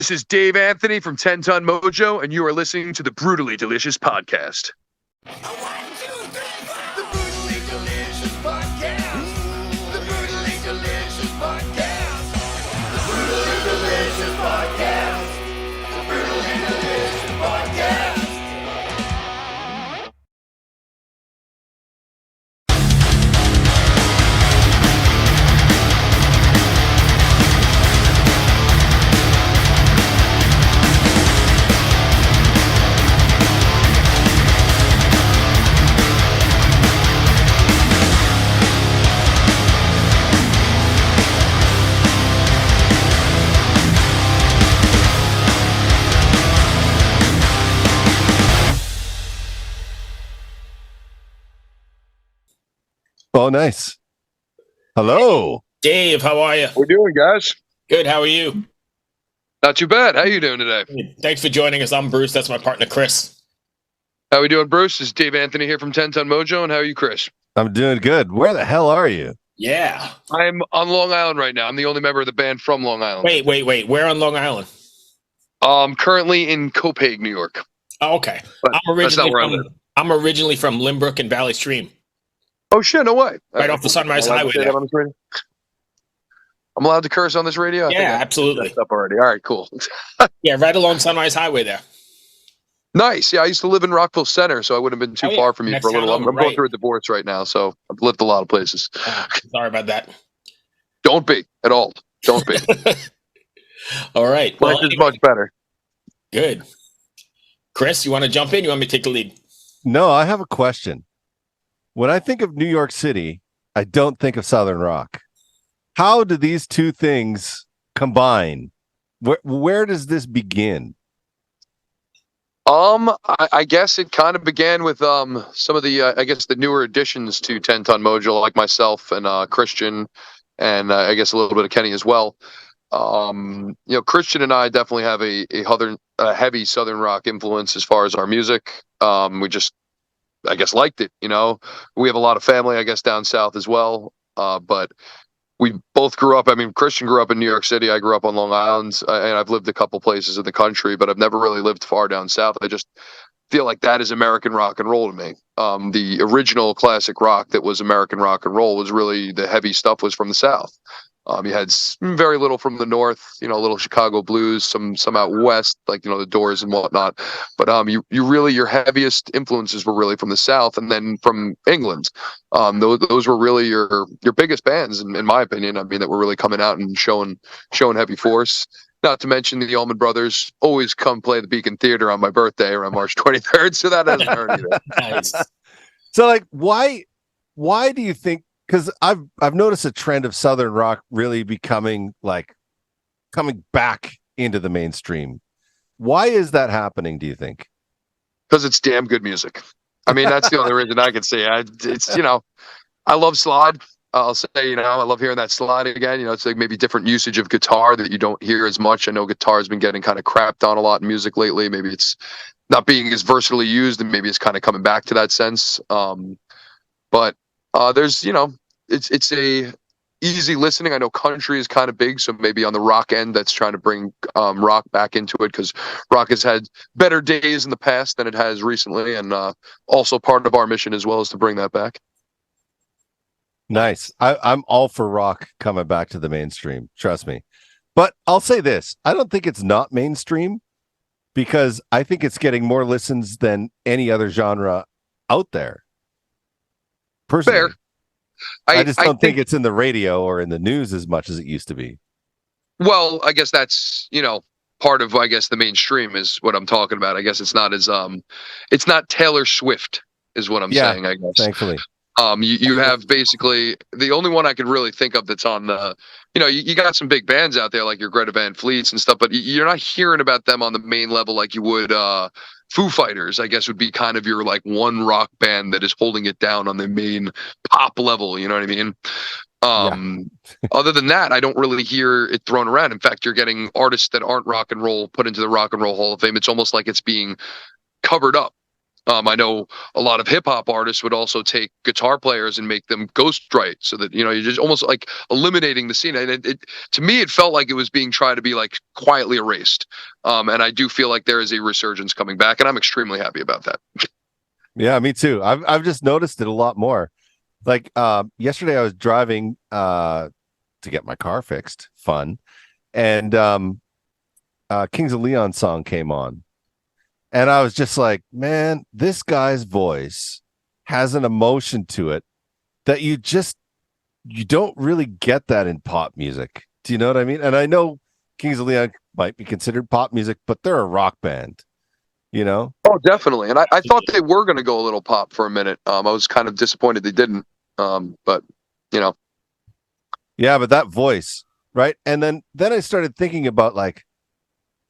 This is Dave Anthony from Ten Ton Mojo, and you are listening to the Brutally Delicious Podcast. The Brutally Delicious Podcast. The Brutally Delicious Podcast. The Brutally Delicious Podcast. The Brutally Delicious Podcast. Oh, nice. Hello. Dave, how are you? How we doing, guys? Good, how are you? Not too bad. How you doing today? Thanks for joining us. I'm Bruce. That's my partner, Chris. How we doing, Bruce? This is Dave Anthony here from Ten Ton Mojo, and how are you, Chris? I'm doing good. Where the hell are you? Yeah. I'm on Long Island right now. I'm the only member of the band from Long Island. Wait. Where on Long Island? Currently in Copiague, New York. Oh, okay. But that's not where I live. I'm originally from Limbrook and Valley Stream. Oh, shit, no way. Right off the Sunrise Highway there. I'm allowed to curse on this radio? Yeah, absolutely. That's up already. All right, cool. Yeah, right along Sunrise Highway there. Nice. Yeah, I used to live in Rockville Center, so I wouldn't have been too far from you for a little while. I'm going through a divorce right now, so I've lived a lot of places. Sorry about that. Don't be at all. Don't be. All right. Life is much better. Good. Chris, you want to jump in? You want me to take the lead? No, I have a question. When I think of New York City, I don't think of Southern rock. How do these two things combine? Where does this begin? I guess it kind of began with some of the I guess the newer additions to Ten Ton Mojo, like myself and Christian, and I guess a little bit of Kenny as well. Christian and I definitely have a heavy Southern rock influence as far as our music. We just, I guess, liked it. We have a lot of family, I guess, down south as well. But we both grew up. I mean, Christian grew up in New York City. I grew up on Long Island, and I've lived a couple places in the country, but I've never really lived far down south. I just feel like that is American rock and roll to me. The original classic rock that was American rock and roll was really the heavy stuff was from the South. You had very little from the North, a little Chicago blues, some out west, like the Doors and whatnot. But you really, your heaviest influences were really from the South, and then from England. Those were really your biggest bands, in my opinion. I mean, that were really coming out and showing heavy force. Not to mention the Allman Brothers always come play the Beacon Theater on my birthday around March 23rd, so that hasn't hurt either. Nice. So, like, why do you think? Because I've noticed a trend of Southern rock really becoming coming back into the mainstream. Why is that happening, do you think? Because it's damn good music. I mean, that's the only reason I can say it's I love slide. I'll say, I love hearing that slide again. It's like maybe different usage of guitar that you don't hear as much. I know guitar's been getting kind of crapped on a lot in music lately. Maybe it's not being as versatily used, and maybe it's kind of coming back to that sense. But there's, it's a easy listening. I know country is kind of big, so maybe on the rock end, that's trying to bring rock back into it, because rock has had better days in the past than it has recently, and also part of our mission as well is to bring that back. Nice. I'm all for rock coming back to the mainstream. Trust me. But I'll say this. I don't think it's not mainstream, because I think it's getting more listens than any other genre out there. Personally. Fair. I just don't think it's in the radio or in the news as much as it used to be. Well, I guess that's, part of, I guess, the mainstream is what I'm talking about. I guess it's not as it's not Taylor Swift is what I'm saying, I guess. Thankfully. You have basically the only one I could really think of that's on the, you got some big bands out there like your Greta Van Fleets and stuff, but you're not hearing about them on the main level like you would Foo Fighters, I guess, would be kind of your like one rock band that is holding it down on the main pop level. You know what I mean? Other than that, I don't really hear it thrown around. In fact, you're getting artists that aren't rock and roll put into the Rock and Roll Hall of Fame. It's almost like it's being covered up. I know a lot of hip hop artists would also take guitar players and make them ghostwrite, so that you're just almost like eliminating the scene. And to me, it felt like it was being tried to be like quietly erased. And I do feel like there is a resurgence coming back, and I'm extremely happy about that. Yeah, me too. I've just noticed it a lot more. Like yesterday, I was driving to get my car fixed. Fun, and Kings of Leon song came on. And I was just like, man, this guy's voice has an emotion to it that you don't really get that in pop music. Do you know what I mean? And I know Kings of Leon might be considered pop music, but they're a rock band, you know? Oh, definitely. And I thought they were going to go a little pop for a minute. I was kind of disappointed they didn't. But Yeah, but that voice, right? And then I started thinking about like,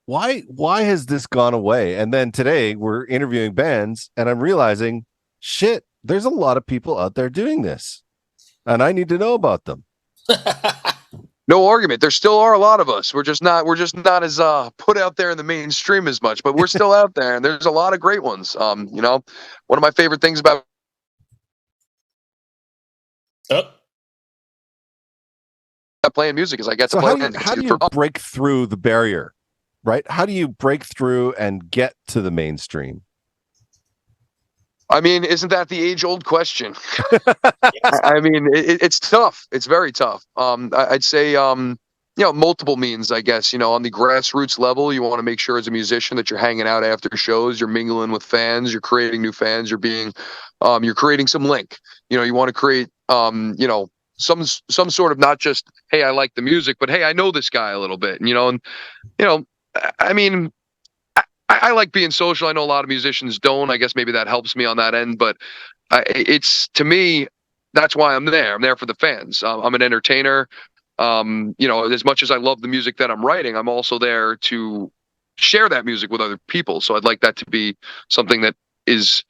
why has this gone away? And then today we're interviewing bands and I'm realizing, shit, there's a lot of people out there doing this and I need to know about them. no argument. There still are a lot of us. We're just not as put out there in the mainstream as much, but we're still out there, and there's a lot of great ones. One of my favorite things about playing music is I get to play. How do you break through the barrier? Right? How do you break through and get to the mainstream? I mean, isn't that the age-old question? I mean, it's tough. It's very tough. I'd say, multiple means, I guess. On the grassroots level, you want to make sure as a musician that you're hanging out after shows, you're mingling with fans, you're creating new fans, you're creating some link. You want to create, some sort of not just, hey, I like the music, but hey, I know this guy a little bit, I mean, I like being social. I know a lot of musicians don't. I guess maybe that helps me on that end. But it's, to me, that's why I'm there. I'm there for the fans. I'm an entertainer. As much as I love the music that I'm writing, I'm also there to share that music with other people. So I'd like that to be something that is,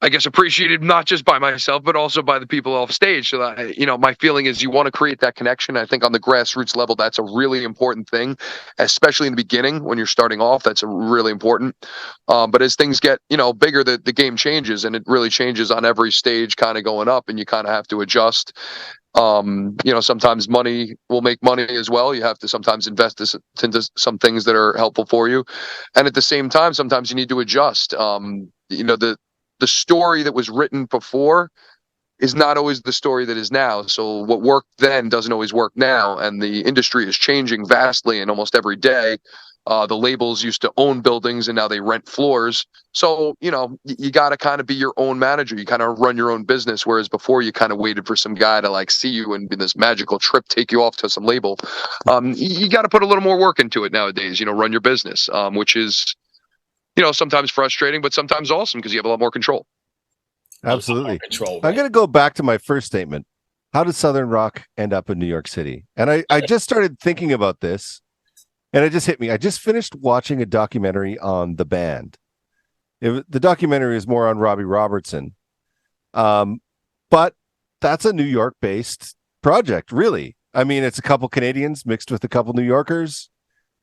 I guess, appreciated not just by myself, but also by the people off stage. So that, my feeling is you want to create that connection. I think on the grassroots level, that's a really important thing, especially in the beginning when you're starting off. That's really important. But as things get, bigger, the game changes, and it really changes on every stage kind of going up, and you kind of have to adjust. Sometimes money will make money as well. You have to sometimes invest into some things that are helpful for you. And at the same time, sometimes you need to adjust. The story that was written before is not always the story that is now. So what worked then doesn't always work now. And the industry is changing vastly, and almost every day. The labels used to own buildings and now they rent floors. So, you got to kind of be your own manager. You kind of run your own business. Whereas before you kind of waited for some guy to like see you and be this magical trip, take you off to some label. You got to put a little more work into it nowadays, run your business, which is, sometimes frustrating, but sometimes awesome because you have a lot more control. Absolutely. Control, right? I'm going to go back to my first statement. How did Southern rock end up in New York City? And I just started thinking about this, and it just hit me. I just finished watching a documentary on the band. The documentary is more on Robbie Robertson. But that's a New York-based project, really. I mean, it's a couple Canadians mixed with a couple New Yorkers,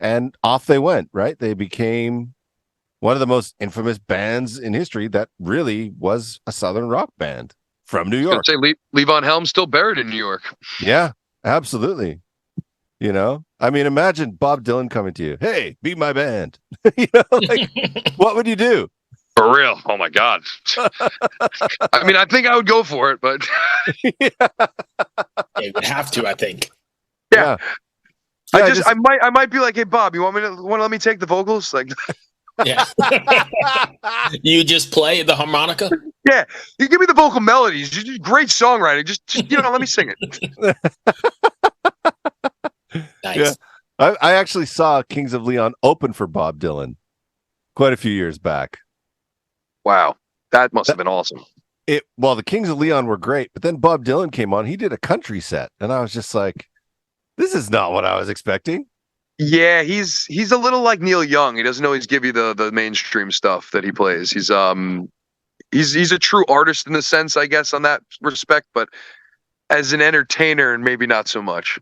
and off they went, right? They became one of the most infamous bands in history that really was a Southern rock band from New York. Say Levon Helm's still buried in New York. Yeah, absolutely. I mean, imagine Bob Dylan coming to you. Hey, be my band. What would you do? For real. Oh my God. I mean, I think I would go for it, but They would have to, I think. Yeah. I might be like, hey Bob, you want to let me take the vocals? Like, yeah. You just play the harmonica? Yeah. You give me the vocal melodies. Great songwriting. Just let me sing it. Nice. Yeah. I actually saw Kings of Leon open for Bob Dylan quite a few years back. Wow. That must have been awesome. The Kings of Leon were great, but then Bob Dylan came on. He did a country set, and I was just like, this is not what I was expecting. Yeah, he's a little like Neil Young. He doesn't always give you the mainstream stuff that he plays. He's a true artist in the sense, I guess, on that respect, but as an entertainer, maybe not so much.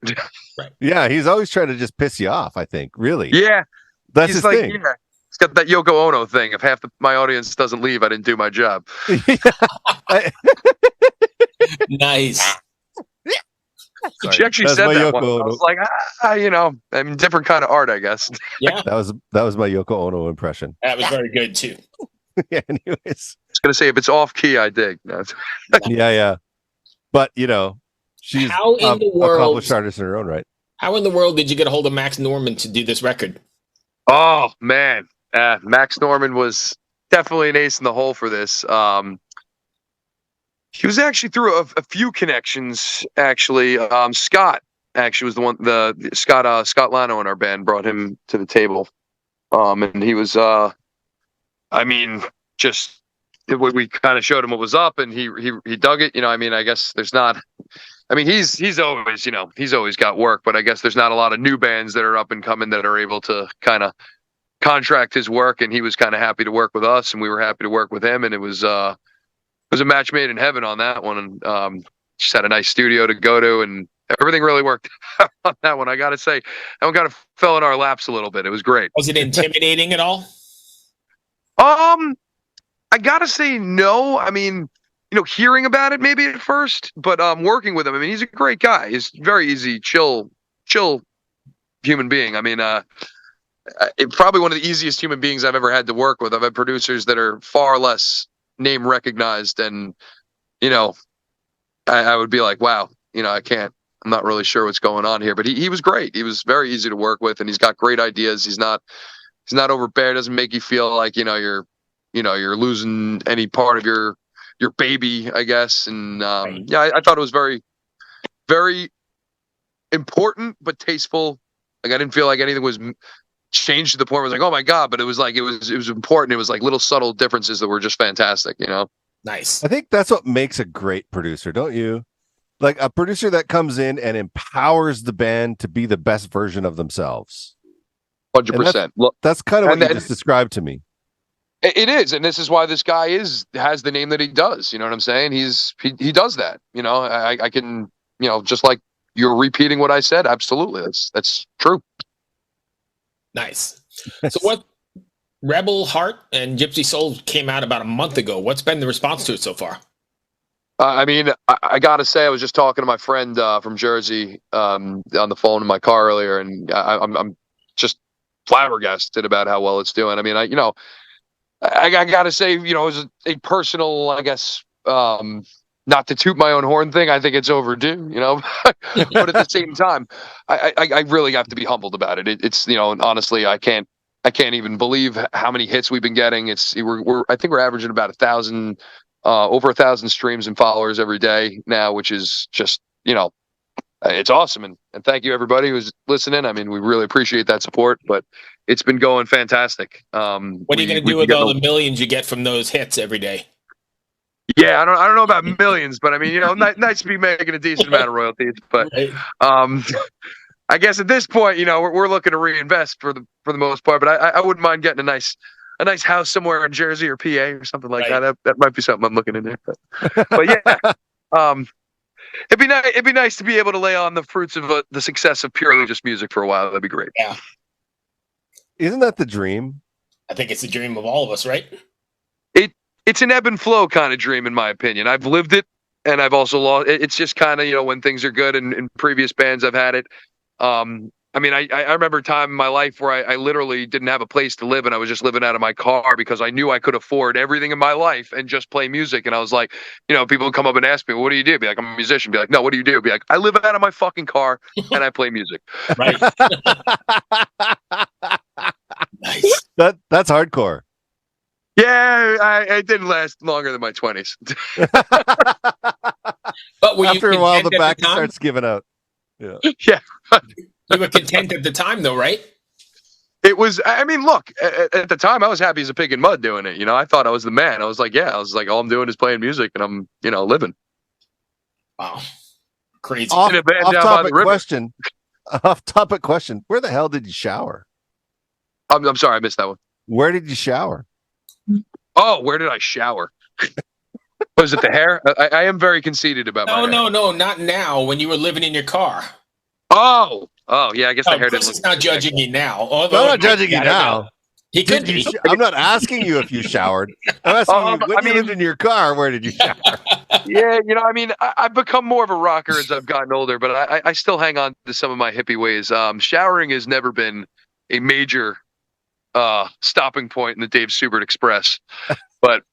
Right. Yeah, he's always trying to just piss you off, I think, really. Yeah. That's his thing. Yeah. It's got that Yoko Ono thing. If half my audience doesn't leave, I didn't do my job. Nice. She actually That's said my that Yoko one. I Ono. was like, I mean, different kind of art, I guess. Yeah, That was my Yoko Ono impression. that was very good too. Yeah, anyways. I was gonna say if it's off key, I dig. No, Yeah. But she's How in the world- accomplished artist in her own right. How in the world did you get a hold of Max Norman to do this record? oh man, Max Norman was definitely an ace in the hole for this. He was actually through a few connections. Actually, Scott actually was the one. The Scott Lano in our band brought him to the table, and he was. I mean, just we kind of showed him what was up, and he dug it. I mean, I guess there's not. I mean, he's always he's always got work, but I guess there's not a lot of new bands that are up and coming that are able to kind of contract his work, and he was kind of happy to work with us, and we were happy to work with him, and it was a match made in heaven on that one, and just had a nice studio to go to, and everything really worked on that one. I got to say, that one kind of fell in our laps a little bit. It was great. Was it intimidating at all? I got to say no. I mean, hearing about it maybe at first, but working with him, I mean, he's a great guy. He's very easy, chill human being. I mean, probably one of the easiest human beings I've ever had to work with. I've had producers that are far less name recognized, and I would be like, wow, I'm not really sure what's going on here, but he was great. He was very easy to work with, and he's got great ideas. He's not overbearing. Doesn't make you feel like you're losing any part of your baby, I guess. And yeah, I thought it was very, very important but tasteful. Like, I didn't feel like anything was changed to the point where it was like, oh my god, but it was like it was important. It was like little subtle differences that were just fantastic. Nice. I think that's what makes a great producer, don't you? Like a producer that comes in and empowers the band to be the best version of themselves. 100%. Look, that's kind of what you and just described to me. it is, and this is why this guy has the name that he does. You know what I'm saying? He does that. I can, just like you're repeating what I said. Absolutely, that's true. Nice. So what? Rebel, Heart, and Gypsy Soul came out about a month ago. What's been the response to it so far? I mean, I got to say, I was just talking to my friend from Jersey on the phone in my car earlier, and I'm just flabbergasted about how well it's doing. I mean, I got to say, it was a personal, I guess, not to toot my own horn thing. I think it's overdue, but at the same time, I really have to be humbled about it. It's and honestly, I can't even believe how many hits we've been getting. I think we're averaging about 1,000, over 1,000 streams and followers every day now, which is just, it's awesome. And thank you everybody who's listening. I mean, we really appreciate that support, but it's been going fantastic. What are you going to do with all the millions you get from those hits every day? Yeah, I don't know about millions, but I mean, nice to be making a decent amount of royalties. But I guess at this point, we're looking to reinvest for the most part. But I wouldn't mind getting a nice house somewhere in Jersey or PA or something like that. That might be something I'm looking into. But yeah, it'd be nice to be able to lay on the fruits of the success of purely just music for a while. That'd be great. Yeah, isn't that the dream? I think it's the dream of all of us, right? It's an ebb and flow kind of dream, in my opinion. I've lived it, and I've also lost. It's just kind of when things are good, and in previous bands I've had it. I mean, I remember a time in my life where I literally didn't have a place to live, and I was just living out of my car because I knew I could afford everything in my life and just play music. And I was like, people would come up and ask me, well, what do you do? Be like, I'm a musician. Be like, no, what do you do? Be like, I live out of my fucking car and I play music. Right. Nice. That's hardcore. Yeah, I didn't last longer than my 20s. But were after you a while, the content back at the time? starts giving out. Yeah. Yeah. You were content at the time, though, right? It was, I mean, look, at the time I was happy as a pig in mud doing it. I thought I was the man. I was like, all I'm doing is playing music and I'm, living. Wow. Crazy. Off topic question. Where the hell did you shower? I'm sorry, I missed that one. Where did you shower? Oh, where did I shower? Was it the hair? I am very conceited about my hair. No, not now. When you were living in your car. Oh, yeah. I guess the hair Chris didn't is look. not judging you now. I'm not judging you now. He could be. I'm not asking you if you showered. I'm asking you when you lived in your car. Where did you shower? Yeah, I mean, I've become more of a rocker as I've gotten older, but I still hang on to some of my hippie ways. Showering has never been a major stopping point in the Dave Subert Express, but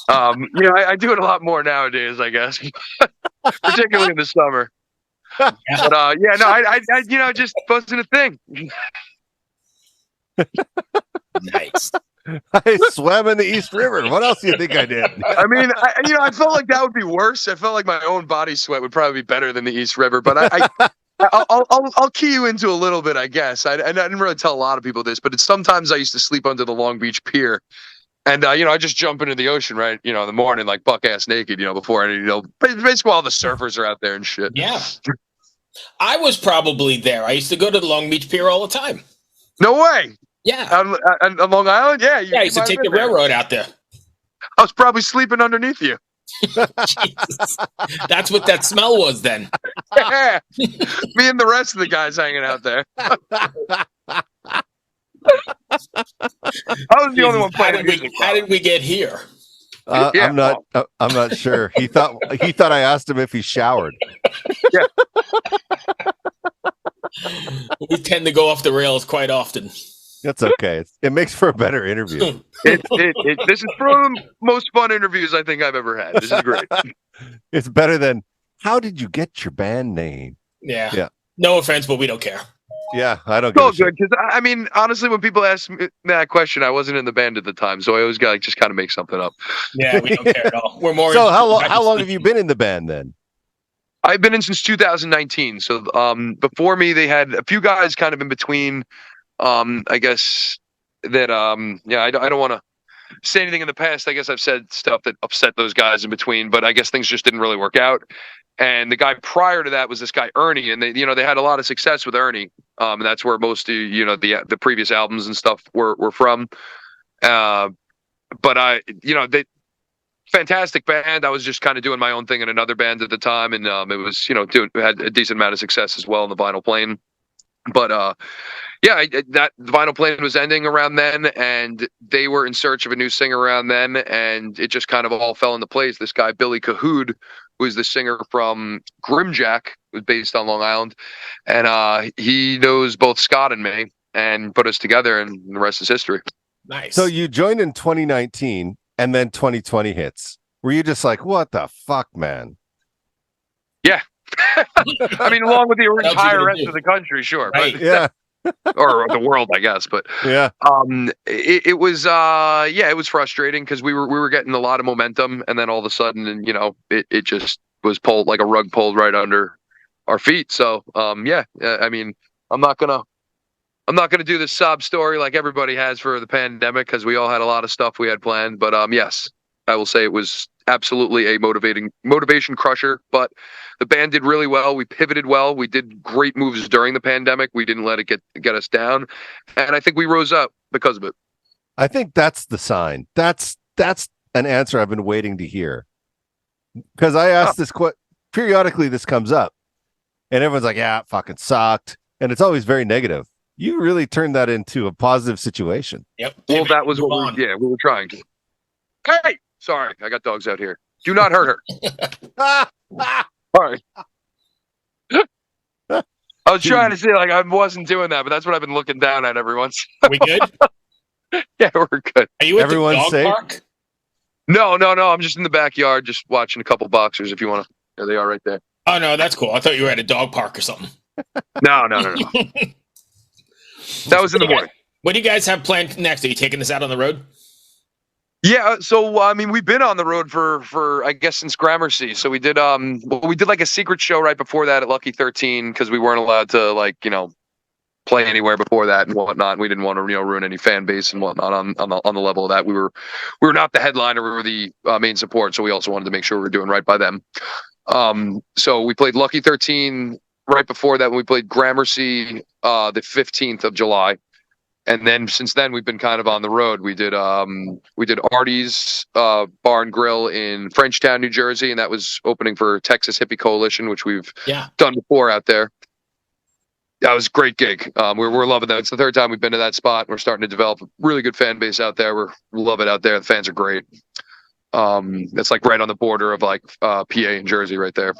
I do it a lot more nowadays, I guess, particularly in the summer. But yeah, no, I just wasn't a thing. Nice. I swam in the East River. What else do you think I did? I mean, I felt like that would be worse. I felt like my own body sweat would probably be better than the East River. But I'll key you into a little bit, I guess. I didn't really tell a lot of people this, but sometimes I used to sleep under the Long Beach Pier, and I just jump into the ocean right, in the morning like buck ass naked, before any, basically all the surfers are out there and shit. Yeah. I was probably there. I used to go to the Long Beach Pier all the time. No way. Yeah. On Long Island, yeah. I used to take the railroad out there. I was probably sleeping underneath you. Jesus. That's what that smell was then. Yeah. Me and the rest of the guys hanging out there. I was the only one playing music. How did we get here? I'm not sure. He thought I asked him if he showered. Yeah. We tend to go off the rails quite often. That's okay. It makes for a better interview. This is probably the most fun interviews I think I've ever had. This is great. It's better than, how did you get your band name? Yeah. No offense, but we don't care. Yeah, I don't. It's all good because I mean, honestly, when people ask me that question, I wasn't in the band at the time, so I always got just kind of make something up. Yeah, we don't care at all. We're more. So how long have you been in the band then? I've been in since 2019. So before me, they had a few guys kind of in between. I guess that I don't want to say anything in the past. I guess I've said stuff that upset those guys in between, but I guess things just didn't really work out. And the guy prior to that was this guy Ernie, and they had a lot of success with Ernie. And that's where most of the previous albums and stuff were from. But they fantastic band. I was just kind of doing my own thing in another band at the time, and it was had a decent amount of success as well in the Vinyl Plane. But that the Vinyl Plane was ending around then, and they were in search of a new singer around then, and it just kind of all fell into place. This guy Billy Cahood, who is the singer from Grimjack, was based on Long Island, and he knows both Scott and me, and put us together, and the rest is history. Nice. So you joined in 2019, and then 2020 hits. Were you just like, what the fuck, man? Yeah. I mean, along with the entire rest of the country, sure. Right. But, Yeah. or the world, I guess. But Yeah. it was it was frustrating because we were getting a lot of momentum, and then all of a sudden, and it just was pulled like a rug pulled right under our feet. So I mean, I'm not gonna do this sob story like everybody has for the pandemic, because we all had a lot of stuff we had planned. But yes, I will say it was absolutely a motivation crusher. But the band did really well. We pivoted well. We did great moves during the pandemic. We didn't let it get us down, and I think we rose up because of it. I think that's the sign. That's an answer I've been waiting to hear, because I asked this periodically. This comes up, and everyone's like, "Yeah, it fucking sucked," and it's always very negative. You really turned that into a positive situation. Yep. Well, that was what we were trying to. Hey, sorry, I got dogs out here. Do not hurt her. Sorry. I was trying to say like I wasn't doing that, but that's what I've been looking down at every once. We good? Yeah, we're good. Are you at Everyone's the dog safe? park? No. I'm just in the backyard, just watching a couple boxers. If you want to, there they are, right there. Oh no, that's cool. I thought you were at a dog park or something. No. That was in the morning. What do you guys have planned next? Are you taking this out on the road? Yeah, so I mean, we've been on the road for I guess since Gramercy. So we did like a secret show right before that at Lucky 13, because we weren't allowed to play anywhere before that and whatnot. And we didn't want to ruin any fan base and whatnot on the level of that. We were not the headliner, we were the main support, so we also wanted to make sure we were doing right by them. So we played Lucky 13 right before that. When we played Gramercy the 15th of July. And then since then we've been kind of on the road. We did Artie's Bar and Grill in Frenchtown, New Jersey, and that was opening for Texas Hippie Coalition, which we've done before out there. Yeah, it was a great gig. We're loving that. It's the third time we've been to that spot. We're starting to develop a really good fan base out there. We love it out there. The fans are great. It's like right on the border of like PA and Jersey right there.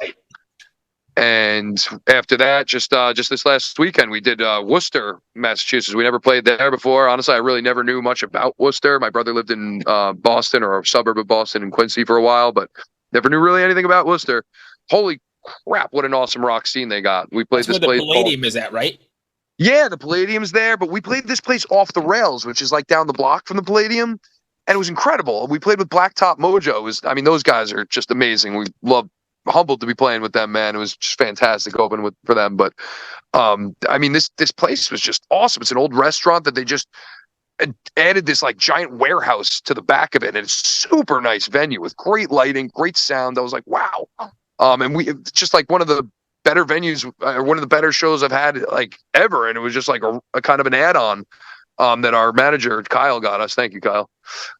And after that, just this last weekend, we did Worcester, Massachusetts. We never played there before. Honestly, I really never knew much about Worcester. My brother lived in Boston, or a suburb of Boston, in Quincy for a while, but never knew really anything about Worcester. Holy crap, what an awesome rock scene they got. We played That's this where the place Palladium is at, right? yeah, the Palladium's there, but we played this place Off the Rails, which is like down the block from the Palladium, and it was incredible. We played with Blacktop Mojo. I mean, those guys are just amazing. We love humbled to be playing with them, man. It was just fantastic opening for them. But I mean, this place was just awesome. It's an old restaurant that they just added this like giant warehouse to the back of it, and it's super nice venue with great lighting, great sound. I was like, wow. And it's just like one of the better venues, one of the better shows I've had like ever. And it was just like a kind of an add-on that our manager Kyle got us. Thank you, Kyle.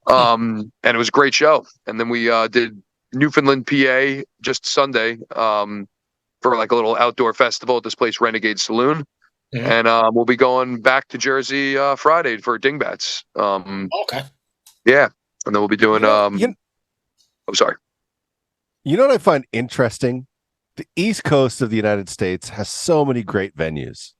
And it was a great show. And then we did Newfoundland, PA, just Sunday, for like a little outdoor festival at this place, Renegade Saloon. Mhm. And we'll be going back to Jersey Friday for Dingbats. Okay. Yeah, and then we'll be doing. I'm sorry. You know what I find interesting? The East Coast of the United States has so many great venues,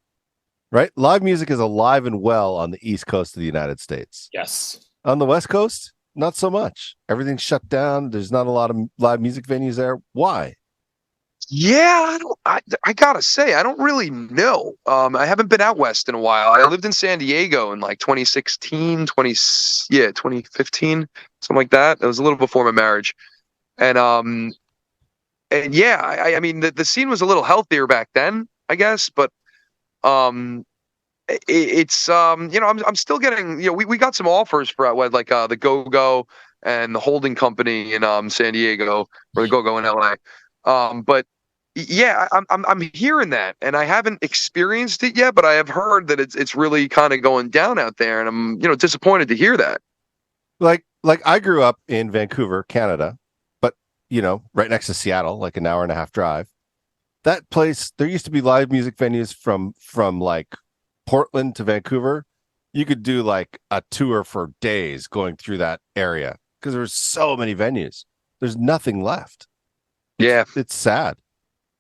right? Live music is alive and well on the East Coast of the United States. Yes. On the West Coast, not so much. Everything's shut down. There's not a lot of live music venues there. Why? Yeah, I gotta say, I don't really know. I haven't been out west in a while. I lived in San Diego in like 2016, 2015, something like that. It was a little before my marriage. And yeah, I mean the scene was a little healthier back then, I guess, but it's I'm still getting, we got some offers for like the Go Go and the holding company in San Diego, or the Go Go in LA. But yeah, I'm hearing that, and I haven't experienced it yet, but I have heard that it's really kind of going down out there, and I'm disappointed to hear that. Like I grew up in Vancouver, Canada, but right next to Seattle, like an hour and a half drive. That place, there used to be live music venues from like Portland to Vancouver. You could do like a tour for days going through that area because there were so many venues. There's nothing left. Yeah, it's sad.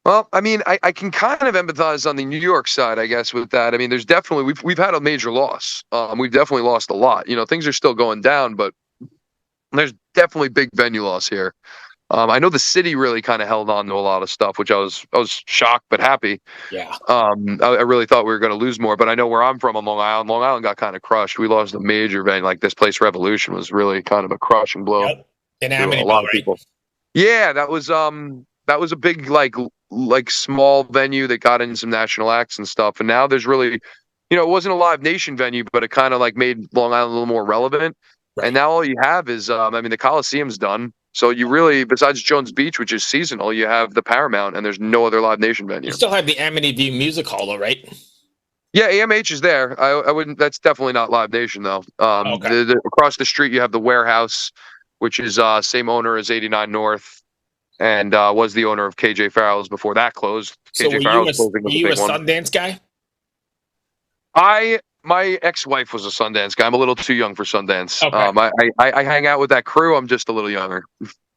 Well, I mean, I can kind of empathize on the New York side, I guess, with that. I mean, there's definitely we've had a major loss. We've definitely lost a lot. Things are still going down, but there's definitely big venue loss here. I know the city really kind of held on to a lot of stuff, which I was shocked but happy. Yeah. I really thought we were going to lose more, but I know where I'm from on Long Island. Long Island got kind of crushed. We lost a major venue, like this place, Revolution, was really kind of a crushing blow. Yep. In to a Amityville, lot of right? people. Yeah, that was a big like small venue that got in some national acts and stuff. And now there's really, it wasn't a Live Nation venue, but it kind of like made Long Island a little more relevant. Right. And now all you have is, the Coliseum's done. So you really, besides Jones Beach, which is seasonal, you have the Paramount, and there's no other Live Nation venue. You still have the Amityville Music Hall, though, right? Yeah, AMH is there. I wouldn't. That's definitely not Live Nation though. Okay. Across the street you have the Warehouse, which is same owner as 89 North, and was the owner of KJ Farrell's before that closed. So KJ Farrell's closing were was a you a big one. Sundance guy? My ex-wife was a Sundance guy. I'm a little too young for Sundance. Okay. I hang out with that crew. I'm just a little younger.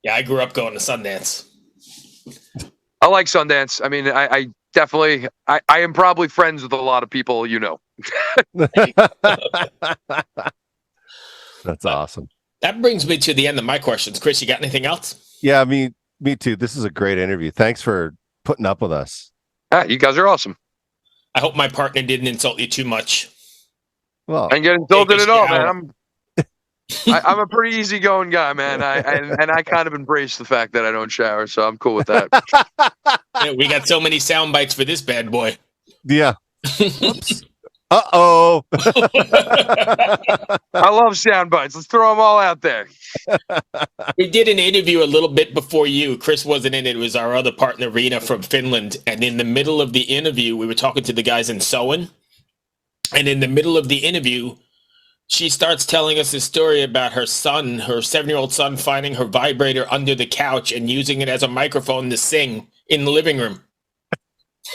Yeah, I grew up going to Sundance. I like Sundance. I mean, I definitely, I am probably friends with a lot of people, That's awesome. That brings me to the end of my questions. Chris, you got anything else? Yeah, me too. This is a great interview. Thanks for putting up with us. You guys are awesome. I hope my partner didn't insult you too much. Well, I ain't getting insulted Take at a all, shower. man. I'm a pretty easygoing guy, man. I kind of embrace the fact that I don't shower, so I'm cool with that. Yeah, we got so many sound bites for this bad boy. yeah. Oops. Uh-oh. I love sound bites. Let's throw them all out there. We did an interview a little bit before you. Chris wasn't in it. It was our other partner, Rena, from Finland. And in the middle of the interview, we were talking to the guys in Sowen. And in the middle of the interview, she starts telling us a story about her son, her 7-year-old son, finding her vibrator under the couch and using it as a microphone to sing in the living room.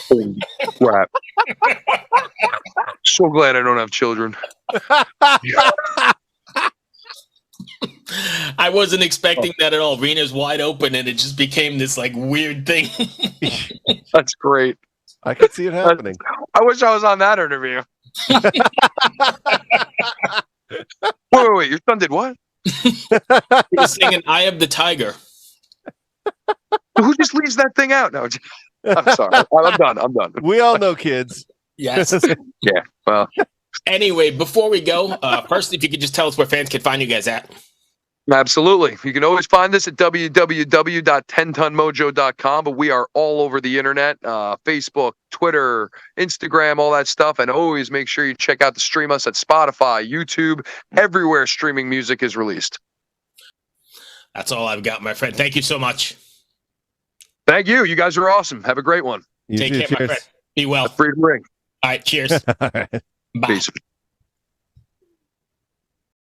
Holy crap. So glad I don't have children. I wasn't expecting that at all. Rena's wide open, and it just became this like weird thing. That's great. I could see it happening. I wish I was on that interview. Wait. Your son did what? He was singing "Eye of the Tiger." Who just leaves that thing out? No, I'm sorry. I'm done. We all know kids. Yes. Yeah. Well. Anyway, before we go, first, if you could just tell us where fans can find you guys at. Absolutely. You can always find us at www.tentonmojo.com, but we are all over the internet, Facebook, Twitter, Instagram, all that stuff. And always make sure you check out stream us at Spotify, YouTube, everywhere streaming music is released. That's all I've got, my friend. Thank you so much. Thank you. You guys are awesome. Have a great one. You Take too, care, my cheers. friend. Be well. Free to ring. All right, cheers. All right. Bye. Peace.